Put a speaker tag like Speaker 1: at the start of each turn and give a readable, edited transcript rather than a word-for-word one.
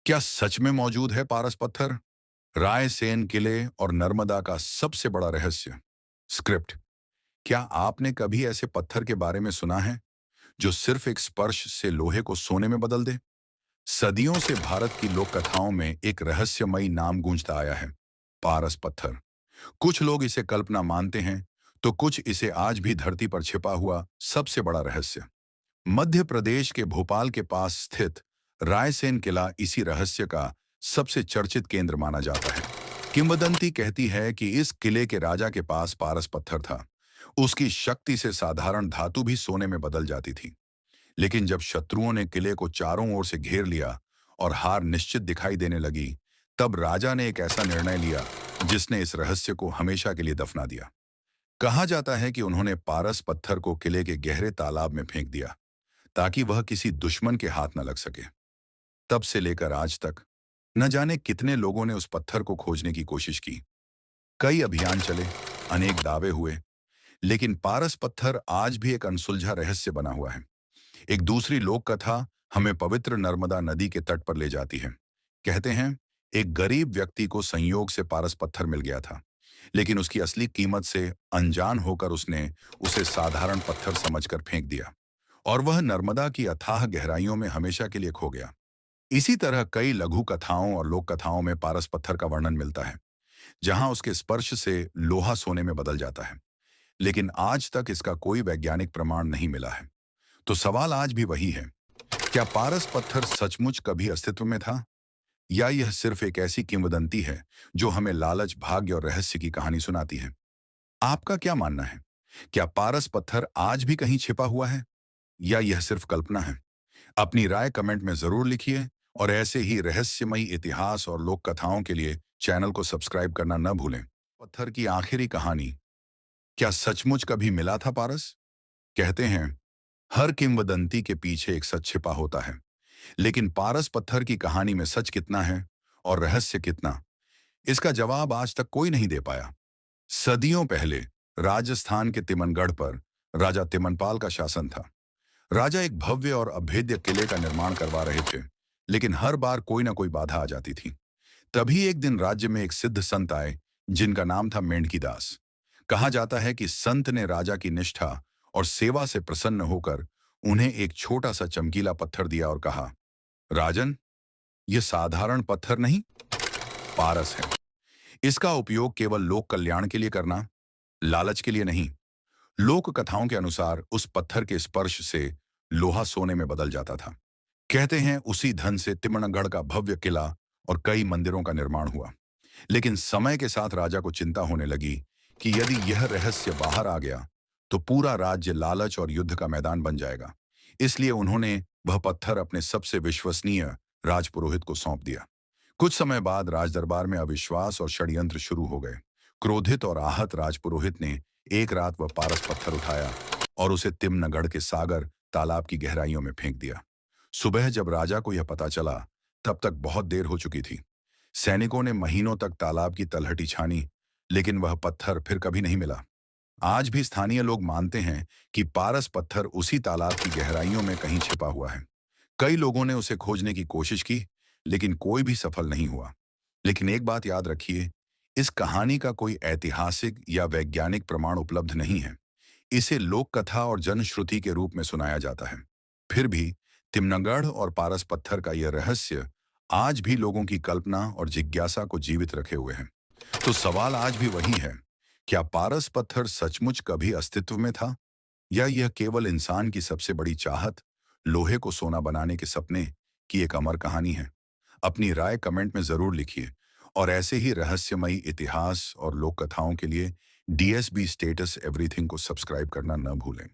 Speaker 1: क्या सच में मौजूद है पारस पत्थर? रायसेन किले और नर्मदा का सबसे बड़ा रहस्य। स्क्रिप्ट। क्या आपने कभी ऐसे पत्थर के बारे में सुना है जो सिर्फ एक स्पर्श से लोहे को सोने में बदल दे? सदियों से भारत की लोक कथाओं में एक रहस्यमयी नाम गूंजता आया है, पारस पत्थर। कुछ लोग इसे कल्पना मानते हैं, तो कुछ इसे आज भी धरती पर छिपा हुआ सबसे बड़ा रहस्य। मध्य प्रदेश के भोपाल के पास स्थित रायसेन किला इसी रहस्य का सबसे चर्चित केंद्र माना जाता है। किंवदंती कहती है कि इस किले के राजा के पास पारस पत्थर था। उसकी शक्ति से साधारण धातु भी सोने में बदल जाती थी। लेकिन जब शत्रुओं ने किले को चारों ओर से घेर लिया और हार निश्चित दिखाई देने लगी, तब राजा ने एक ऐसा निर्णय लिया जिसने इस रहस्य को हमेशा के लिए दफना दिया। कहा जाता है कि उन्होंने पारस पत्थर को किले के गहरे तालाब में फेंक दिया, ताकि वह किसी दुश्मन के हाथ न लग सके। तब से लेकर आज तक न जाने कितने लोगों ने उस पत्थर को खोजने की कोशिश की। कई अभियान चले, अनेक दावे हुए, लेकिन पारस पत्थर आज भी एक अनसुलझा रहस्य बना हुआ है। एक दूसरी लोक कथा हमें पवित्र नर्मदा नदी के तट पर ले जाती है। कहते हैं, एक गरीब व्यक्ति को संयोग से पारस पत्थर मिल गया था, लेकिन उसकी असली कीमत से अनजान होकर उसने उसे साधारण पत्थर समझकर फेंक दिया, और वह नर्मदा की अथाह गहराइयों में हमेशा के लिए खो गया। इसी तरह कई लघु कथाओं और लोक कथाओं में पारस पत्थर का वर्णन मिलता है, जहां उसके स्पर्श से लोहा सोने में बदल जाता है। लेकिन आज तक इसका कोई वैज्ञानिक प्रमाण नहीं मिला है। तो सवाल आज भी वही है, क्या पारस पत्थर सचमुच कभी अस्तित्व में था, या यह सिर्फ एक ऐसी किंवदंती है जो हमें लालच, भाग्य और रहस्य की कहानी सुनाती है? आपका क्या मानना है? क्या पारस पत्थर आज भी कहीं छिपा हुआ है, या यह सिर्फ कल्पना है? अपनी राय कमेंट में जरूर लिखिए, और ऐसे ही रहस्यमयी इतिहास और लोक कथाओं के लिए चैनल को सब्सक्राइब करना न भूलें। पत्थर की आखिरी कहानी। क्या सचमुच कभी मिला था पारस? कहते हैं, हर किंवदंती के पीछे एक सच छिपा होता है। लेकिन पारस पत्थर की कहानी में सच कितना है और रहस्य कितना, इसका जवाब आज तक कोई नहीं दे पाया। सदियों पहले राजस्थान के तिमनगढ़ पर राजा तिमनपाल का शासन था। राजा एक भव्य और अभेद्य किले का निर्माण करवा रहे थे, लेकिन हर बार कोई ना कोई बाधा आ जाती थी। तभी एक दिन राज्य में एक सिद्ध संत आए, जिनका नाम था मेंढकी दास। कहा जाता है कि संत ने राजा की निष्ठा और सेवा से प्रसन्न होकर उन्हें एक छोटा सा चमकीला पत्थर दिया और कहा, राजन, यह साधारण पत्थर नहीं, पारस है। इसका उपयोग केवल लोक कल्याण के लिए करना, लालच के लिए नहीं। लोक कथाओं के अनुसार उस पत्थर के स्पर्श से लोहा सोने में बदल जाता था। कहते हैं, उसी धन से तिमणगढ़ का भव्य किला और कई मंदिरों का निर्माण हुआ। लेकिन समय के साथ राजा को चिंता होने लगी कि यदि यह रहस्य बाहर आ गया तो पूरा राज्य लालच और युद्ध का मैदान बन जाएगा। इसलिए उन्होंने वह पत्थर अपने सबसे विश्वसनीय राजपुरोहित को सौंप दिया। कुछ समय बाद राजदरबार में अविश्वास और षड्यंत्र शुरू हो गए। क्रोधित और आहत राजपुरोहित ने एक रात वह पारस पत्थर उठाया और उसे तिम्नगढ़ के सागर तालाब की गहराइयों में फेंक दिया। सुबह जब राजा को यह पता चला, तब तक बहुत देर हो चुकी थी। सैनिकों ने महीनों तक तालाब की तलहटी छानी, लेकिन वह पत्थर फिर कभी नहीं मिला। आज भी स्थानीय लोग मानते हैं कि पारस पत्थर उसी तालाब की गहराइयों में कहीं छिपा हुआ है। कई लोगों ने उसे खोजने की कोशिश की, लेकिन कोई भी सफल नहीं हुआ। लेकिन एक बात याद रखिए, इस कहानी का कोई ऐतिहासिक या वैज्ञानिक प्रमाण उपलब्ध नहीं है। इसे लोक कथा और जनश्रुति के रूप में सुनाया जाता है। फिर भी तिम्नगढ़ और पारस पत्थर का यह रहस्य आज भी लोगों की कल्पना और जिज्ञासा को जीवित रखे हुए है। तो सवाल आज भी वही है, क्या पारस पत्थर सचमुच कभी अस्तित्व में था, या यह केवल इंसान की सबसे बड़ी चाहत, लोहे को सोना बनाने के सपने की एक अमर कहानी है? अपनी राय कमेंट में जरूर लिखिए, और ऐसे ही रहस्यमयी इतिहास और लोक कथाओं के लिए DSB स्टेटस एवरीथिंग को सब्सक्राइब करना न भूलें।